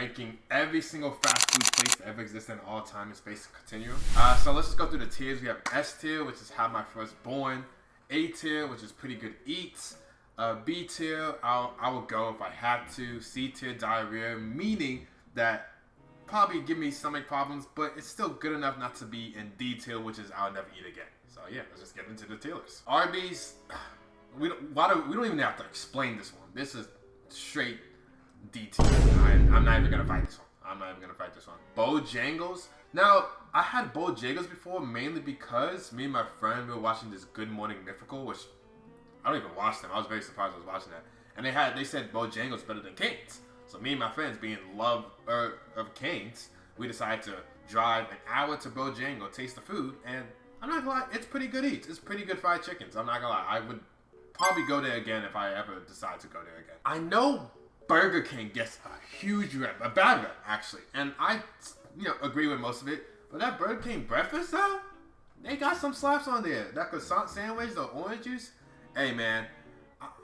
ranking every single fast food place that ever existed in all time in space continuum. So let's just go through the tiers. We have S tier, which is Have My Firstborn. A tier, which is Pretty Good Eats. B tier, I would go if I had to. C tier, diarrhea, meaning that probably give me stomach problems, but it's still good enough not to be in D tier, which is I'll never eat again. So yeah, let's just get into the tier list. Arby's, we don't even have to explain this one. This is straight D tier. I'm not even gonna fight this one. Bojangles. Now, I had Bojangles before mainly because me and my friend were watching this Good Morning Mythical, which I don't even watch them. I was very surprised I was watching that. And they said Bojangles better than Cane's. So me and my friends, being in love of Cane's, we decided to drive an hour to Bojangle, taste the food, and I'm not gonna lie, it's pretty good eats. It's pretty good fried chickens. I'm not gonna lie. I would probably go there again if I ever decide to go there again. I know Burger King gets a huge rep, a bad rep actually, and I, agree with most of it. But that Burger King breakfast though, they got some slaps on there. That croissant sandwich, the orange juice. Hey man,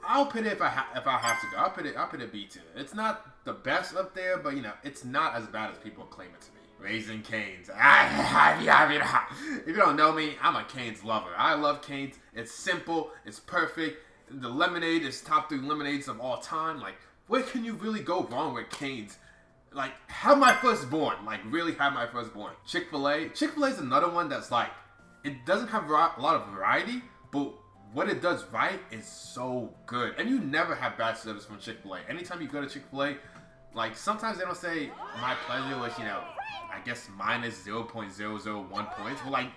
I'll put it if I have to go. I'll put it B tier. It's not the best up there, but it's not as bad as people claim it to be. Raising Cane's. If you don't know me, I'm a Cane's lover. I love Cane's. It's simple. It's perfect. The lemonade is top 3 lemonades of all time. Like, where can you really go wrong with Cane's? Like, Have My Firstborn. Like, really Have My Firstborn. Chick-fil-A. Chick-fil-A is another one that's like, it doesn't have a lot of variety, but what it does right is so good. And you never have bad service from Chick-fil-A. Anytime you go to Chick-fil-A, like, sometimes they don't say my pleasure, which, I guess minus 0.001 points. But, like,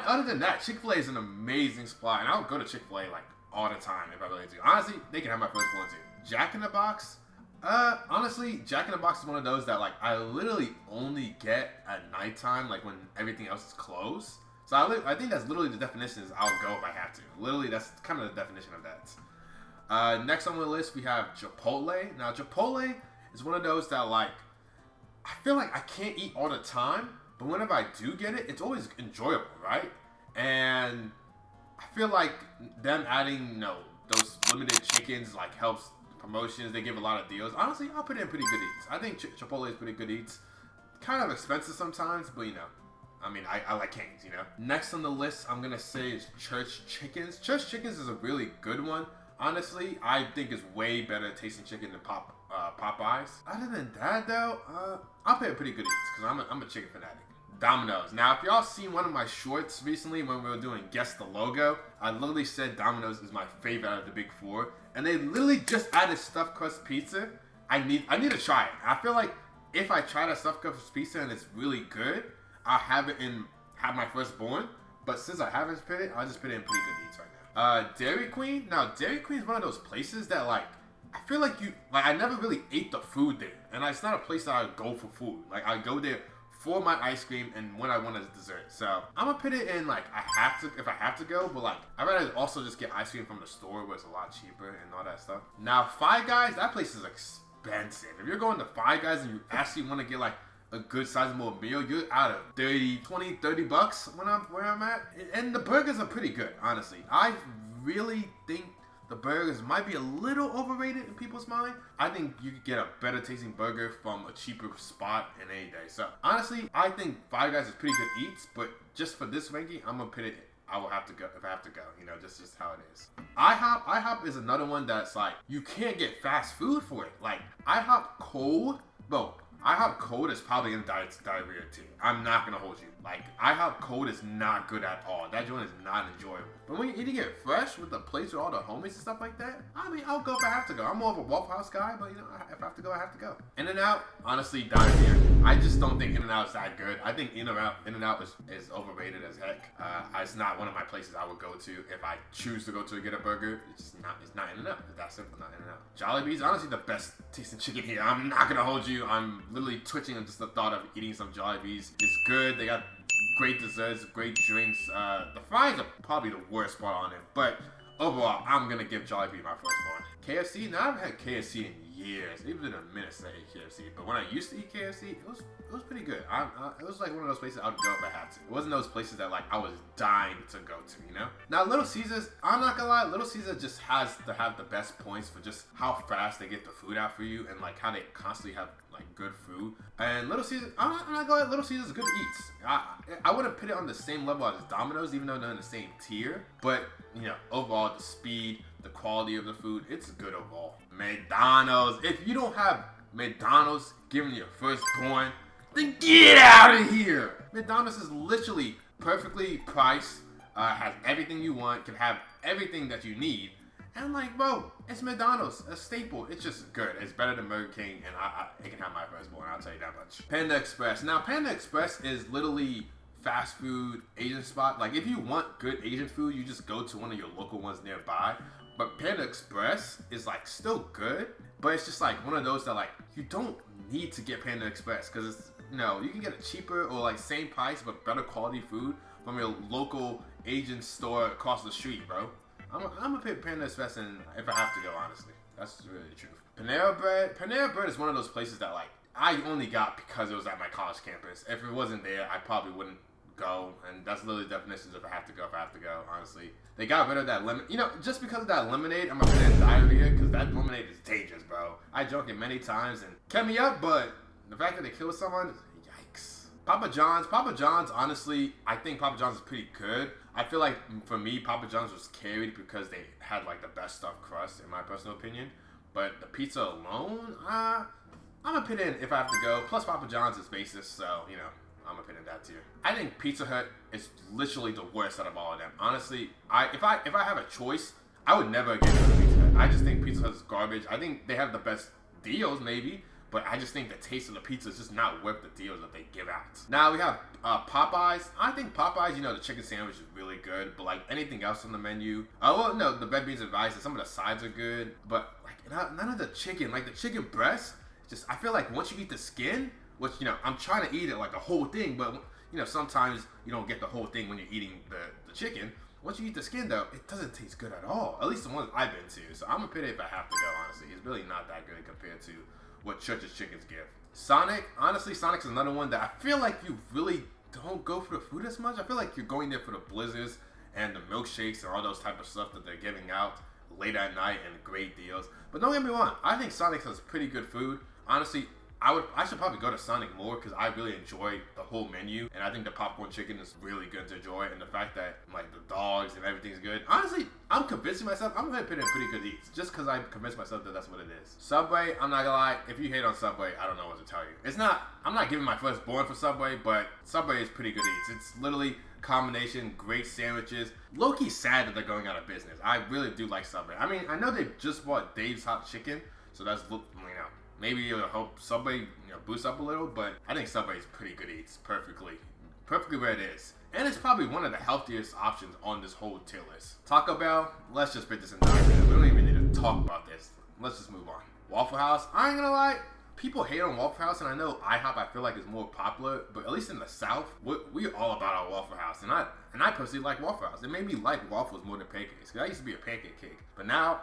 other than that, Chick-fil-A is an amazing spot. And I would go to Chick-fil-A, like, all the time if I really do. Honestly, they can have my firstborn, too. Jack in the Box. Honestly, Jack in the Box is one of those that, like, I literally only get at nighttime, like, when everything else is closed. So I think that's literally the definition is I'll go if I have to. Literally, that's kind of the definition of that. Next on the list, we have Chipotle. Now, Chipotle is one of those that, like, I feel like I can't eat all the time, but whenever I do get it, it's always enjoyable, right? And I feel like them adding, those limited chickens, like, helps promotions. They give a lot of deals. Honestly, I'll put it in pretty good eats. I think Chipotle is pretty good eats. Kind of expensive sometimes, but, I mean, I like Cane's, Next on the list, I'm going to say is Church Chickens. Church Chickens is a really good one. Honestly, I think it's way better tasting chicken than Popeyes. Other than that, though, I'll pay a pretty good eats because I'm a chicken fanatic. Domino's. Now, if y'all seen one of my shorts recently when we were doing Guess the Logo, I literally said Domino's is my favorite out of the big 4. And they literally just added stuffed crust pizza. I need to try it. I feel like if I try that stuffed crust pizza and it's really good, I'll have it in Have My Firstborn, but since I haven't put it, I'll just put it in pretty good eats right now. Dairy Queen. Now, Dairy Queen is one of those places that, like, I feel like I never really ate the food there, and it's not a place that I go for food. Like, I go there for my ice cream and when I want a dessert. So I'm gonna put it in, like, if I have to go, but, like, I'd rather also just get ice cream from the store where it's a lot cheaper and all that stuff. Now, Five Guys, that place is expensive. If you're going to Five Guys and you actually want to get, like, a good sizable meal, you're out of 30 bucks where I'm at. And the burgers are pretty good, honestly. I really think the burgers might be a little overrated in people's mind. I think you could get a better tasting burger from a cheaper spot in any day. So honestly, I think Five Guys is pretty good eats, but just for this ranking, I'm gonna put it, I will have to go if I have to go, just how it is. IHOP is another one that's like, you can't get fast food for it. Like, IHOP cold, bro. IHOP cold is probably in diarrhea too. I'm not gonna hold you. Like, IHOP cold is not good at all. That joint is not enjoyable. But when you're eating it fresh with the plates with all the homies and stuff like that, I mean, I'll go if I have to go. I'm more of a Waffle House guy, but if I have to go, I have to go. In-N-Out, honestly, diarrhea. I just don't think In-N-Out is that good. I think In-N-Out is overrated as heck. It's not one of my places I would go to if I choose to go to get a burger. It's not In-N-Out. It's that simple, not In-N-Out. Jollibee's honestly the best tasting chicken here. I'm not gonna hold you. I'm literally twitching at just the thought of eating some Jollibee's. It's good. They got great desserts, great drinks. The fries are probably the worst part on it, but overall, I'm gonna give Jollibee my firstborn. KFC, now I haven't had KFC in years. It's been a minute since I ate KFC. But when I used to eat KFC, it was pretty good. It was like one of those places I would go if I had to. It wasn't those places that like I was dying to go to, you know? Now Little Caesars, I'm not gonna lie, Little Caesars just has to have the best points for just how fast they get the food out for you and like how they constantly have like good food. And Little Caesars, I'm not gonna lie, Little Caesars is good eats. I wouldn't put it on the same level as Domino's, even though they're in the same tier. But you know, overall the speed, the quality of the food, it's good overall. McDonald's, if you don't have McDonald's giving you your firstborn, then get out of here. McDonald's is literally perfectly priced, has everything you want, can have everything that you need. And I'm like, bro, it's McDonald's, a staple. It's just good. It's better than Burger King, and it can have my firstborn, I'll tell you that much. Panda Express. Now, Panda Express is literally fast food Asian spot. Like, if you want good Asian food, you just go to one of your local ones nearby. But Panda Express is like still good, but it's just like one of those that like you don't need to get Panda Express because it's, you know, you can get a cheaper or like same price but better quality food from your local Asian store across the street, bro. I'm gonna pick Panda Express in if I have to go, honestly. That's really the truth. Panera Bread is one of those places that like I only got because it was at my college campus. If it wasn't there, I probably wouldn't go, and that's literally the definitions of I have to go, honestly. They got rid of that lemon. You know, just because of that lemonade, I'm gonna put in diarrhea because that lemonade is dangerous, bro. I drunk it many times and kept me up, but the fact that they killed someone, yikes. Papa John's, honestly, I think Papa John's is pretty good. I feel like, for me, Papa John's was carried because they had, like, the best stuffed crust, in my personal opinion. But the pizza alone, I'm gonna put in if I have to go. Plus, Papa John's is basis, so, you know, I'm gonna put in that tier. I think Pizza Hut is literally the worst out of all of them. Honestly, if I have a choice, I would never again go to Pizza Hut. I just think Pizza Hut is garbage. I think they have the best deals, maybe, but I just think the taste of the pizza is just not worth the deals that they give out. Now we have Popeyes. I think Popeyes, you know, the chicken sandwich is really good, but like anything else on the menu, well, no, the red beans and rice, and some of the sides are good, but like none of the chicken, like the chicken breast, just I feel like once you eat the skin, which, you know, I'm trying to eat it like the whole thing, but, you know, sometimes you don't get the whole thing when you're eating the chicken. Once you eat the skin, though, it doesn't taste good at all. At least the ones I've been to. So I'm going to put it if I have to go, honestly. It's really not that good compared to what Church's Chickens give. Sonic, honestly, Sonic's another one that I feel like you really don't go for the food as much. I feel like you're going there for the blizzards and the milkshakes and all those type of stuff that they're giving out late at night and great deals. But don't get me wrong, I think Sonic has pretty good food. Honestly, I should probably go to Sonic more because I really enjoy the whole menu, and I think the popcorn chicken is really good to enjoy, and the fact that like the dogs and everything's good. Honestly, I'm convincing myself I'm gonna put in pretty good eats just because I convinced myself that that's what it is. Subway, I'm not gonna lie, if you hate on Subway, I don't know what to tell you. I'm not giving my firstborn for Subway, but Subway is pretty good eats. It's literally combination, great sandwiches. Low-key sad that they're going out of business. I really do like Subway. I mean, I know they just bought Dave's Hot Chicken, so that's, you know, maybe it'll help Subway, you know, boost up a little, but I think Subway is pretty good eats, perfectly where it is. And it's probably one of the healthiest options on this whole tier list. Taco Bell, let's just put this in diagram. We don't even need to talk about this. Let's just move on. Waffle House, I ain't gonna lie, people hate on Waffle House, and I know IHOP I feel like is more popular, but at least in the South, we're all about our Waffle House, and I personally like Waffle House. It made me like waffles more than pancakes, because I used to be a pancake kid, but now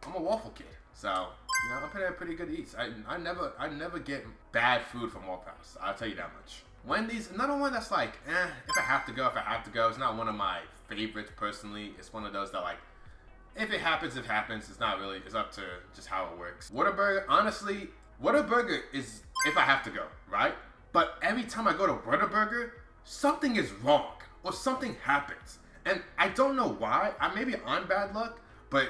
I'm a waffle kid. So, you know, I'm putting in pretty good eats. I never get bad food from Waffle House. I'll tell you that much. Wendy's, another one that's like, if I have to go. It's not one of my favorites personally. It's one of those that like, if it happens, it happens. It's not really, it's up to just how it works. Whataburger, honestly, Whataburger is if I have to go, right? But every time I go to Whataburger, something is wrong or something happens. And I don't know why. I may be on bad luck, but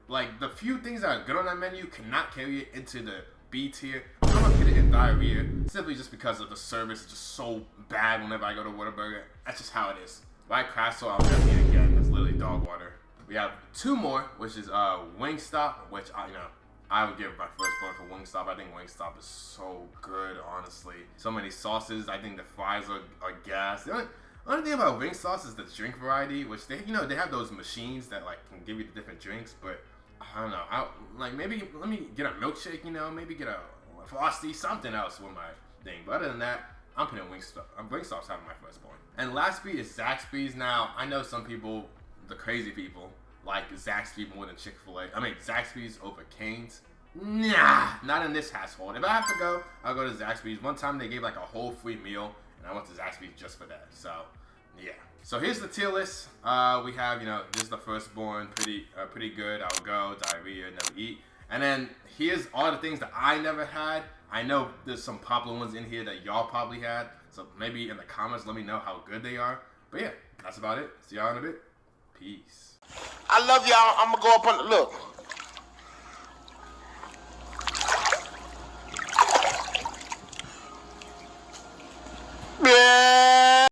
like the few things that are good on that menu cannot carry it into the B tier. I'm gonna put it in diarrhea simply just because of the service is just so bad whenever I go to Whataburger. That's just how it is. White Castle, I'll never eat again. It's literally dog water. We have two more, which is Wingstop, which I would give my first point for Wingstop. I think Wingstop is so good, honestly. So many sauces. I think the fries are gas. The only thing about Wingstop is the drink variety, which they have those machines that like can give you the different drinks, but I don't know. Maybe let me get a milkshake, you know, maybe get a Frosty, something else with my thing. But other than that, I'm putting Wingstop. Wingstop's having my first point. And last beat is Zaxby's. Now, I know some people, the crazy people, like Zaxby's more than Chick-fil-A. I mean, Zaxby's over Cane's. Nah, not in this household. If I have to go, I'll go to Zaxby's. One time they gave like a whole free meal, and I went to Zaxby's just for that. So, yeah. So here's the tier list. We have, this is the firstborn, pretty good. I'll go, diarrhea, never eat. And then here's all the things that I never had. I know there's some popular ones in here that y'all probably had. So maybe in the comments, let me know how good they are. But yeah, that's about it. See y'all in a bit. Peace. I love y'all. I'm gonna go up on the look.